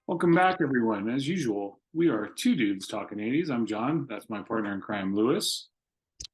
Welcome back, everyone. As usual, we are two dudes talking 80s. I'm John. That's my partner in crime, Lewis.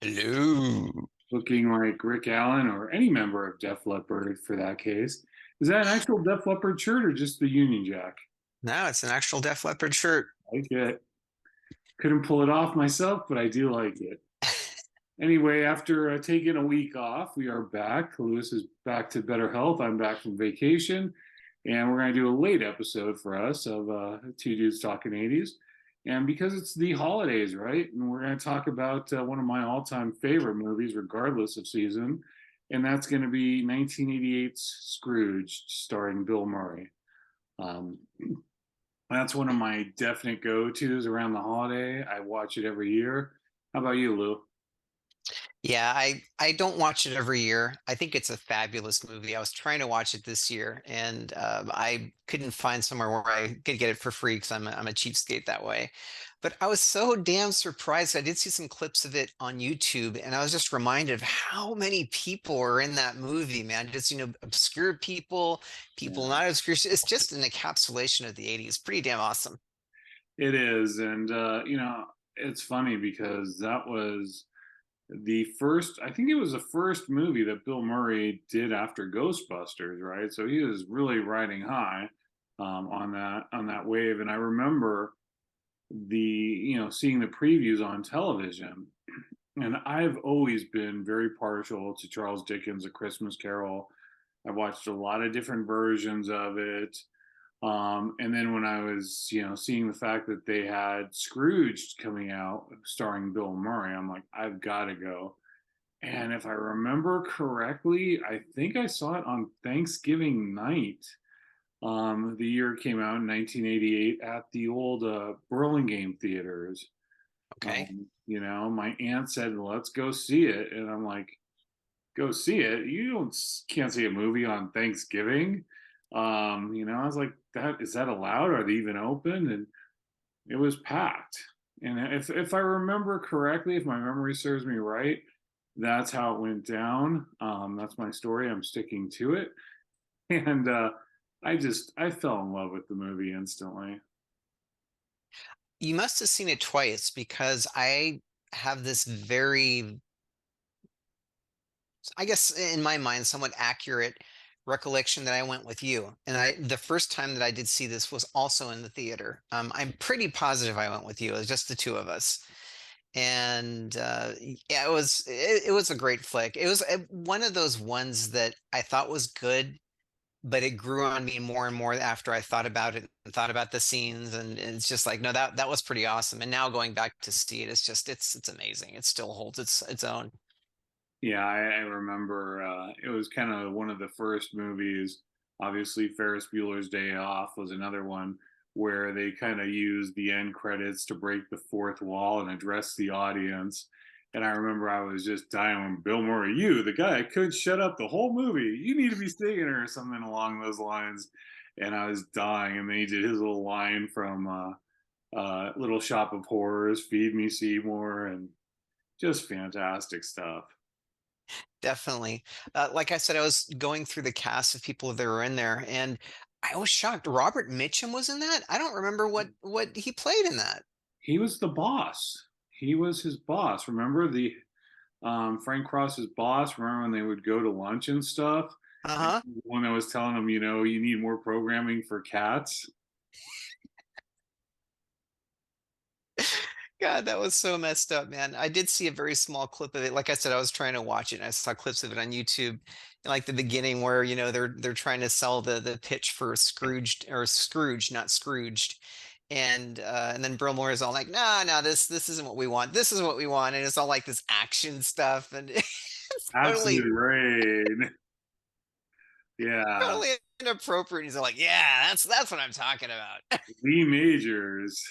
Hello. Looking like Rick Allen or any member of Def Leppard for that case. Is that an actual Def Leppard shirt or just the Union Jack? No, it's an actual Def Leppard shirt. I like it. Couldn't pull it off myself, but I do like it. Anyway, after taking a week off, we are back. Lewis is back to better health. I'm back from vacation, and we're going to do a late episode for us of Two Dudes Talking 80s. And because it's the holidays, right? And we're going to talk about one of my all time favorite movies, regardless of season, and that's going to be 1988's Scrooged, starring Bill Murray. Um, that's one of my definite go tos around the holiday. I watch it every year. How about you, Lou? Yeah, I don't watch it every year. I think it's a fabulous movie. I was trying to watch it this year, and I couldn't find somewhere where I could get it for free because I'm a cheapskate that way. But I was so damn surprised. I did see some clips of it on YouTube, and I was just reminded of how many people are in that movie, man. Just, obscure people, people Yeah. not obscure. It's just an encapsulation of the 80s. Pretty damn awesome. It is, and it's funny because that was the first. I think it was the first movie that Bill Murray did after Ghostbusters, right? So he was really riding high on that wave. And I remember seeing the previews on television, and I've always been very partial to Charles Dickens' A Christmas Carol. I watched a lot of different versions of it. And then when I was, seeing the fact that they had Scrooged coming out, starring Bill Murray, I'm like, I've got to go. And if I remember correctly, I think I saw it on Thanksgiving night. The year it came out in 1988 at the old Burlingame theaters. Okay. My aunt said, "Let's go see it," and I'm like, "Go see it? You don't can't see a movie on Thanksgiving." I was like, "That is that allowed? Are they even open?" And it was packed. And if I remember correctly, if my memory serves me right, that's how it went down. That's my story. I'm sticking to it. And I fell in love with the movie instantly. You must have seen it twice because I have this very, I guess in my mind, somewhat accurate recollection that I went with you. And the first time that I did see this was also in the theater. I'm pretty positive I went with you. It was just the two of us. And yeah, it was a great flick. It was one of those ones that I thought was good, but it grew on me more and more after I thought about it and thought about the scenes, and it's just like, no, that was pretty awesome. And now going back to see it, it's amazing. It still holds its own. Yeah, I remember it was kind of one of the first movies. Obviously, Ferris Bueller's Day Off was another one where they kind of used the end credits to break the fourth wall and address the audience. And I remember I was just dying when Bill Murray, you, the guy, couldn't shut up the whole movie. You need to be singing or something along those lines. And I was dying. And then he did his little line from Little Shop of Horrors, Feed Me Seymour, and just fantastic stuff. Definitely. Like I said, I was going through the cast of people that were in there, and I was shocked. Robert Mitchum was in that. I don't remember what he played in that. He was the boss. He was his boss. Remember the Frank Cross's boss? Remember when they would go to lunch and stuff? And Uh-huh. when I was telling him, you need more programming for cats. God, that was so messed up, man. I did see a very small clip of it. Like I said, I was trying to watch it, and I saw clips of it on YouTube, like the beginning where, they're trying to sell the pitch for Scrooged or Scrooge, not Scrooged. And then Brillmore is all like, no, no, this isn't what we want. This is what we want. And it's all like this action stuff. And it's Absolute totally, rain. Yeah, totally inappropriate. He's all like, yeah, that's what I'm talking about. Lee Majors.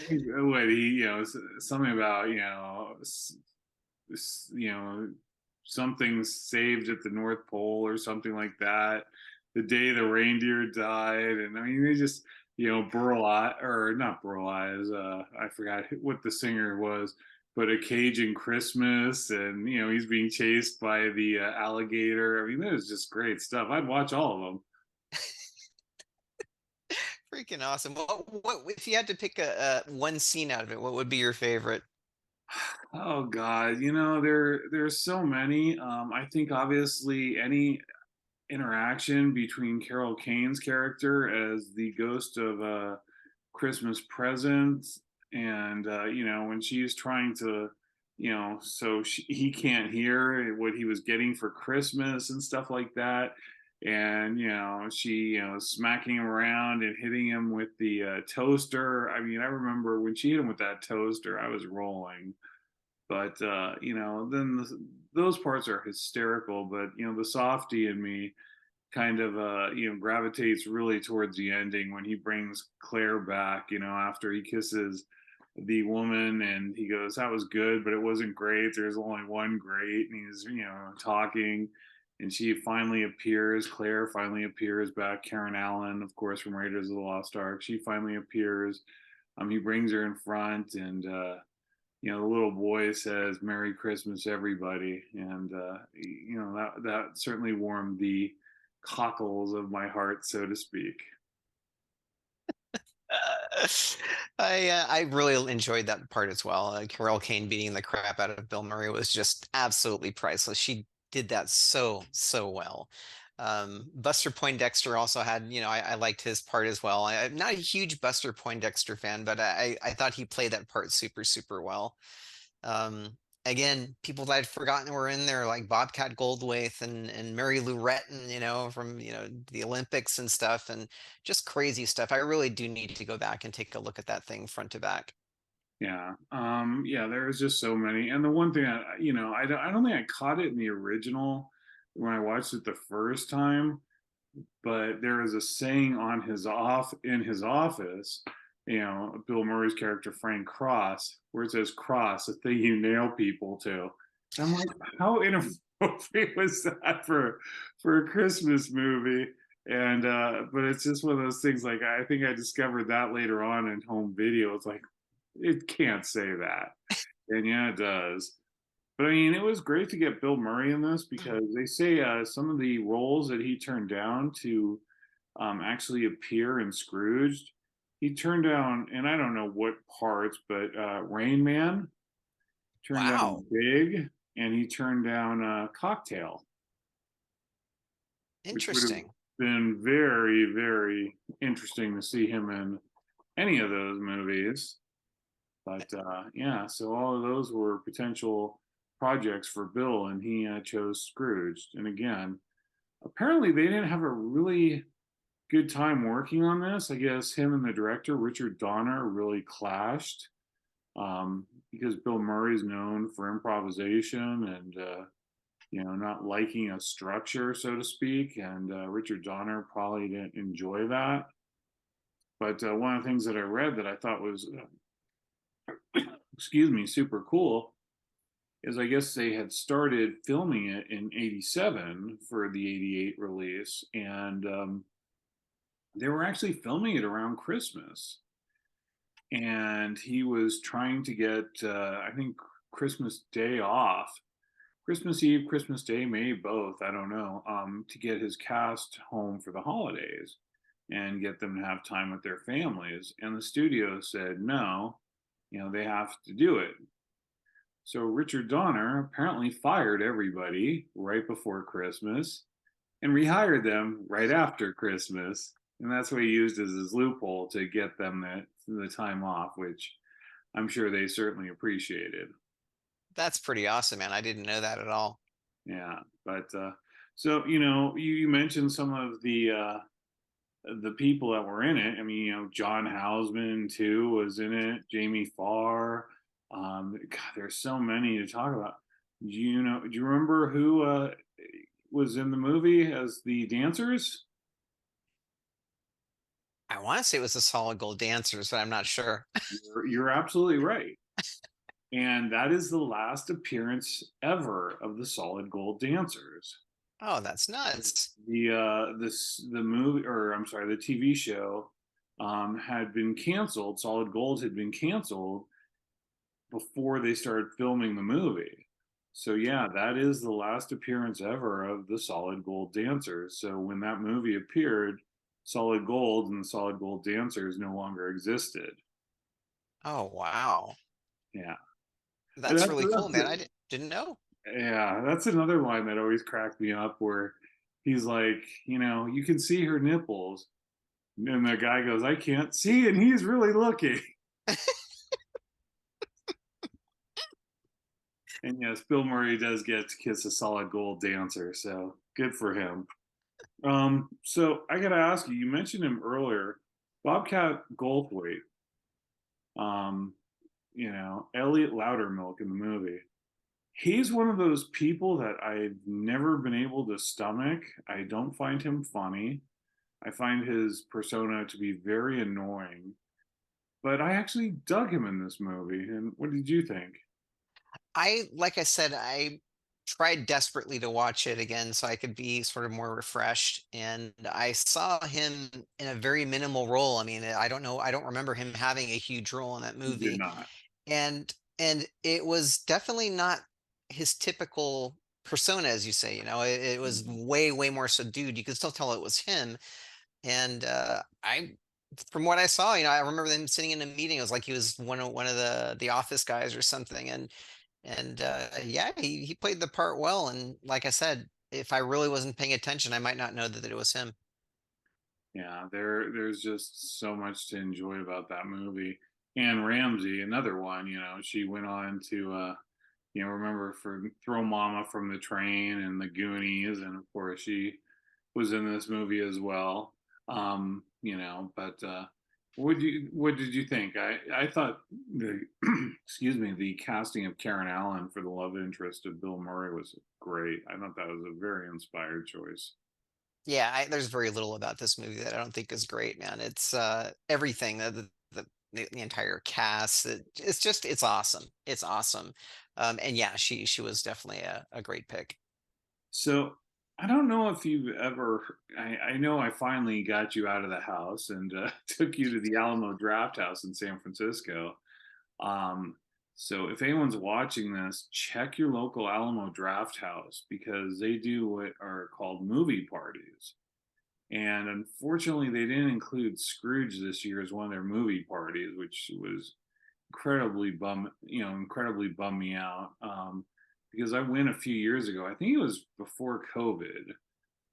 What he, something about you know, something saved at the North Pole or something like that. The day the reindeer died, and I mean, they just, Burl or not Burl Eyes. I forgot what the singer was, but a Cajun Christmas, and he's being chased by the alligator. I mean, that was just great stuff. I'd watch all of them. Freaking awesome. What if you had to pick a one scene out of it, what would be your favorite? Oh God, there's so many. I think obviously any interaction between Carol Kane's character as the ghost of Christmas Present, and when she's trying to, he can't hear what he was getting for Christmas and stuff like that. And she smacking him around and hitting him with the toaster. I mean, I remember when she hit him with that toaster, I was rolling. But then those parts are hysterical. But the softy in me kind of gravitates really towards the ending when he brings Claire back, after he kisses the woman and he goes, that was good, but it wasn't great. There's only one great. And he's, talking, and she finally appears. Claire finally appears back. Karen Allen, of course, from Raiders of the Lost Ark. She finally appears. He brings her in front, and the little boy says, "Merry Christmas, everybody," and that certainly warmed the cockles of my heart, so to speak. I really enjoyed that part as well. Carol Kane beating the crap out of Bill Murray was just absolutely priceless. She did that so well. Buster Poindexter also had, I liked his part as well. I'm not a huge Buster Poindexter fan, but I thought he played that part super well. Um, Again, people that I'd forgotten were in there, like Bobcat Goldthwait and Mary Lou Retton, from the Olympics and stuff, and just crazy stuff. I really do need to go back and take a look at that thing front to back. Yeah, there was just so many. And the one thing I don't think I caught it in the original when I watched it the first time, but there is a saying on his off in his office, Bill Murray's character Frank Cross, where it says "cross," a thing you nail people to. And I'm like, how inappropriate was that for a Christmas movie? And but it's just one of those things. Like I think I discovered that later on in home video. It's like it can't say that, and yeah, it does. But I mean, it was great to get Bill Murray in this because they say some of the roles that he turned down to actually appear in Scrooged, he turned down, and I don't know what parts, but Rain Man, turned down Wow, Big, and he turned down Cocktail, which would have interesting. been very, very interesting to see him in any of those movies. But yeah, so all of those were potential projects for Bill, and he chose Scrooged. And again, apparently they didn't have a really good time working on this. I guess him and the director, Richard Donner, really clashed because Bill Murray's known for improvisation and, not liking a structure, so to speak. And Richard Donner probably didn't enjoy that. But one of the things that I read that I thought was, excuse me, super cool is I guess they had started filming it in '87 for the '88 release, and they were actually filming it around Christmas. And he was trying to get, I think, Christmas Day off, Christmas Eve, Christmas Day, maybe both, I don't know, to get his cast home for the holidays and get them to have time with their families. And the studio said no, they have to do it. So Richard Donner apparently fired everybody right before Christmas and rehired them right after Christmas. And that's what he used as his loophole to get them the time off, which I'm sure they certainly appreciated. That's pretty awesome, man. I didn't know that at all. Yeah. But so, you mentioned some of the people that were in it. I mean, John Houseman too was in it, Jamie Farr. God, there's so many to talk about. Do you remember who was in the movie as the dancers? I want to say it was the Solid Gold Dancers, but I'm not sure. You're absolutely right. And that is the last appearance ever of the Solid Gold Dancers. Oh, that's nuts. The movie, or I'm sorry, the TV show had been canceled. Solid Gold had been canceled before they started filming the movie. So yeah, that is the last appearance ever of the Solid Gold Dancers. So when that movie appeared, Solid Gold and the Solid Gold Dancers no longer existed. Oh, wow. Yeah, and That's really cool, man. Didn't know. yeah, that's another line that always cracked me up where he's like, you can see her nipples. And the guy goes, I can't see, and he's really looking. And yes, Bill Murray does get to kiss a solid gold dancer, so good for him. So I gotta ask you, you mentioned him earlier, Bobcat Goldthwait, um, Elliot Loudermilk in the movie. He's one of those people that I've never been able to stomach. I don't find him funny. I find his persona to be very annoying. But I actually dug him in this movie. And what did you think? Like I said, I tried desperately to watch it again so I could be sort of more refreshed. And I saw him in a very minimal role. I mean, I don't know, I don't remember him having a huge role in that He did movie. not. And it was definitely not his typical persona, as you say, it was way, way more subdued. You could still tell it was him. And from what I saw, I remember them sitting in a meeting. It was like he was one of the office guys or something. And yeah, he played the part well. And like I said, if I really wasn't paying attention, I might not know that it was him. Yeah, there's just so much to enjoy about that movie. Anne Ramsey, another one, she went on to remember for Throw Mama from the Train and the Goonies, and of course she was in this movie as well. But what did you think? I thought the excuse me, the casting of Karen Allen for the love interest of Bill Murray was great. I thought that was a very inspired choice. Yeah, there's very little about this movie that I don't think is great, man. It's everything, the entire cast. It's awesome. It's awesome. And yeah, she was definitely a great pick. So I don't know if you've ever. I know I finally got you out of the house and took you to the Alamo Draft House in San Francisco. Um, so if anyone's watching this, check your local Alamo Draft House because they do what are called movie parties. And unfortunately, they didn't include Scrooge this year as one of their movie parties, which was incredibly bummed me out. Because I went a few years ago. I think it was before COVID.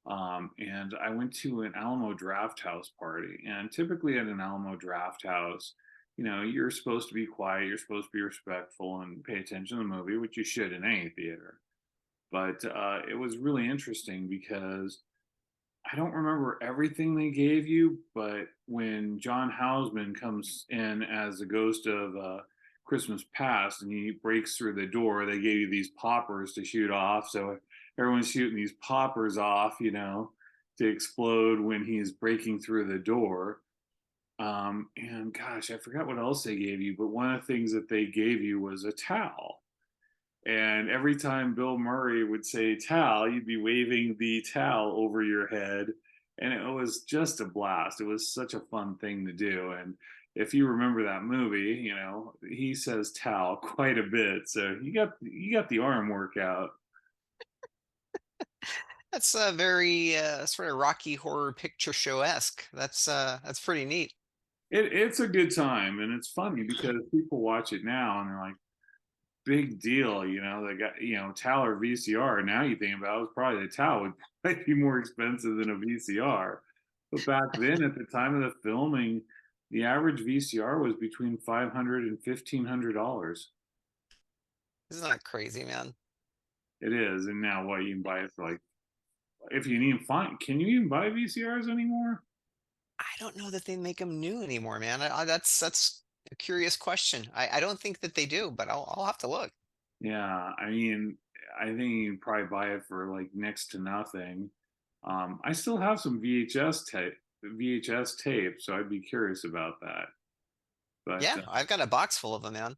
And I went to an Alamo Draft House party. And typically at an Alamo Draft House, you're supposed to be quiet, you're supposed to be respectful and pay attention to the movie, which you should in any theater. But it was really interesting because I don't remember everything they gave you, but when John Houseman comes in as the ghost of Christmas Past and he breaks through the door, they gave you these poppers to shoot off. So everyone's shooting these poppers off, to explode when he's breaking through the door. And gosh, I forgot what else they gave you, but one of the things that they gave you was a towel. And every time Bill Murray would say towel, you'd be waving the towel over your head. And it was just a blast. It was such a fun thing to do. And if you remember that movie, he says towel quite a bit. So you got the arm workout. That's a very sort of Rocky Horror Picture Show-esque. That's pretty neat. It's a good time and it's funny because people watch it now and they're like, big deal, they got, towel or VCR. Now you think about it, was probably the towel would probably be more expensive than a VCR. But back then, at the time of the filming, the average VCR was between $500 and $1,500. Isn't that crazy, man? It is, and now what you can buy it for like, if you can even find, can you even buy VCRs anymore? I don't know that they make them new anymore, man. That's a curious question. I don't think that they do, but I'll have to look. Yeah, I mean, I think you can probably buy it for like next to nothing. I still have some VHS tape, so I'd be curious about that. But Yeah, I've got a box full of them, man.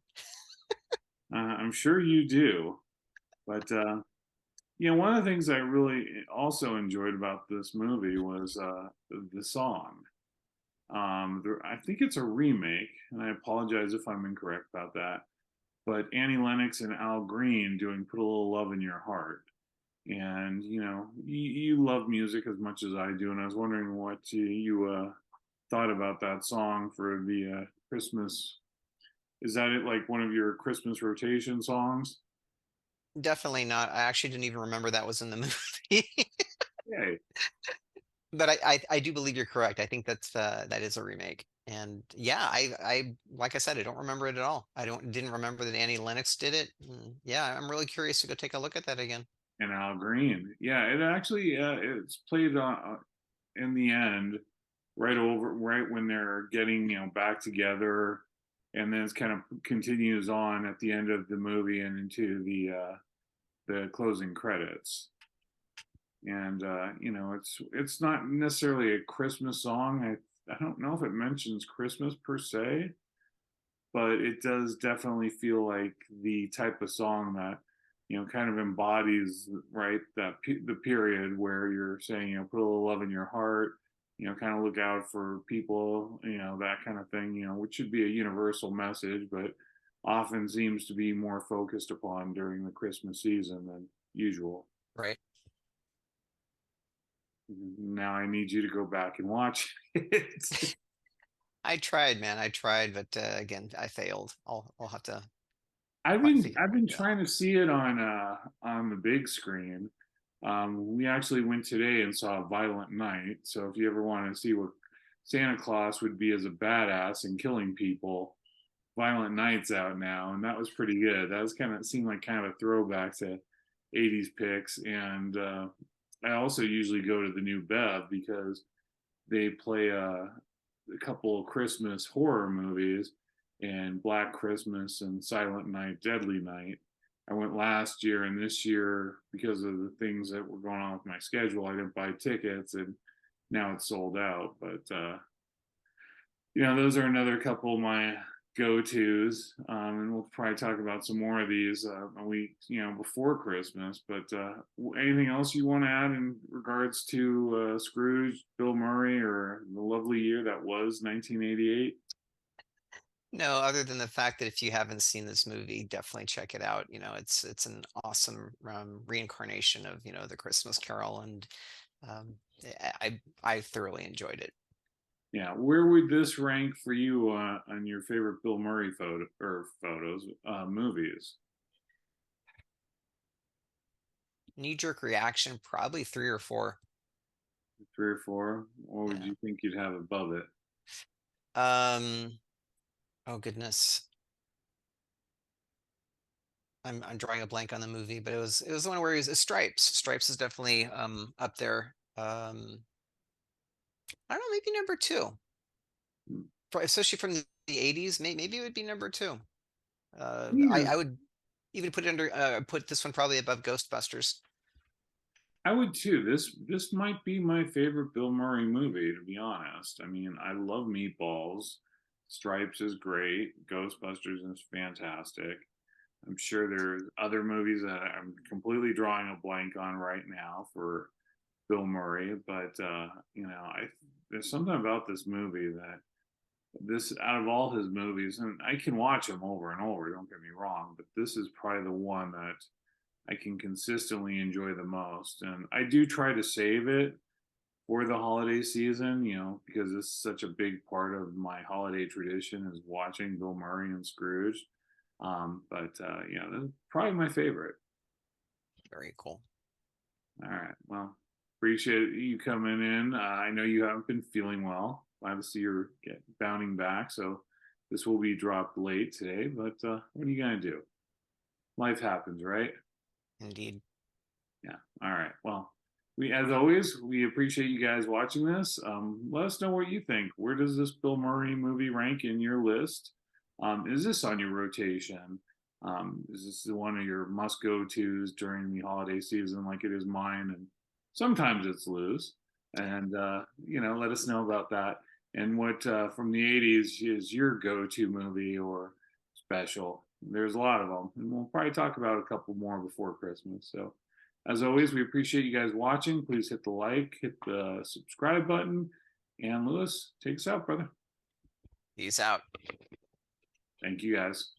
I'm sure you do. But one of the things I really also enjoyed about this movie was the song. I think it's a remake, and I apologize if I'm incorrect about that. But Annie Lennox and Al Green doing "Put a Little Love in Your Heart." And you love music as much as I do, and I was wondering what you thought about that song for the Christmas. Is that it, like one of your Christmas rotation songs? Definitely not. I actually didn't even remember that was in the movie. Yay. But I do believe you're correct. I think that is a remake. And yeah, I like I said, I don't remember it at all. I didn't remember that Annie Lennox did it. Yeah, I'm really curious to go take a look at that again. And Al Green. Yeah, it actually it's played in the end, right when they're getting back together, and then it's kind of continues on at the end of the movie and into the closing credits. And it's not necessarily a Christmas song. I don't know if it mentions Christmas per se, but it does definitely feel like the type of song that kind of embodies, right, the period where you're saying, put a little love in your heart, kind of look out for people, that kind of thing, which should be a universal message, but often seems to be more focused upon during the Christmas season than usual. Right. Now I need you to go back and watch it. I tried, man. I tried, but again, I failed. I'll have to I've probably been figure I've out. been Yeah. trying to see it on the big screen. We actually went today and saw Violent Night. So if you ever want to see what Santa Claus would be as a badass and killing people, Violent Night's out now, and that was pretty good. That was kind of seemed like kind of a throwback to 80s picks. And I also usually go to the New Bev because they play a couple of Christmas horror movies, and Black Christmas and Silent Night, Deadly Night. I went last year, and this year, because of the things that were going on with my schedule, I didn't buy tickets, and now it's sold out. But those are another couple of my go-tos, and we'll probably talk about some more of these a week, before Christmas. But anything else you want to add in regards to Scrooge, Bill Murray, or the lovely year that was 1988? No, other than the fact that if you haven't seen this movie, definitely check it out. It's an awesome reincarnation of the Christmas Carol, and um, I thoroughly enjoyed it. Yeah, where would this rank for you on your favorite Bill Murray movies? Knee jerk reaction, probably 3 or 4. 3 or 4? What would Yeah. you think you'd have above it? Um. Oh goodness. I'm drawing a blank on the movie, but it was the one where he was Stripes. Stripes is definitely up there. I don't know, maybe number 2. Especially from the 80s, maybe it would be number 2. Yeah, I would even put this one probably above Ghostbusters. I would too. This might be my favorite Bill Murray movie, to be honest. I mean, I love Meatballs. Stripes is great. Ghostbusters is fantastic. I'm sure there's other movies that I'm completely drawing a blank on right now for Bill Murray, but I there's something about this movie that this out of all his movies, and I can watch them over and over, don't get me wrong, but this is probably the one that I can consistently enjoy the most. And I do try to save it for the holiday season, because it's such a big part of my holiday tradition is watching Bill Murray and Scrooge. But yeah, that's probably my favorite. Very cool. All right. Well, appreciate you coming in. I know you haven't been feeling well. Glad to see you're bounding back. So this will be dropped late today, but what are you going to do? Life happens, right? Indeed. Yeah. All right. Well, as always, we appreciate you guys watching this. Let us know what you think. Where does this Bill Murray movie rank in your list? Is this on your rotation? Is this one of your must go tos during the holiday season, like it is mine? And sometimes it's loose. And let us know about that. And what from the '80s is your go to movie or special? There's a lot of them, and we'll probably talk about a couple more before Christmas. So. As always, we appreciate you guys watching. Please hit the like, hit the subscribe button. And Lewis, take us out, brother. Peace out. Thank you guys.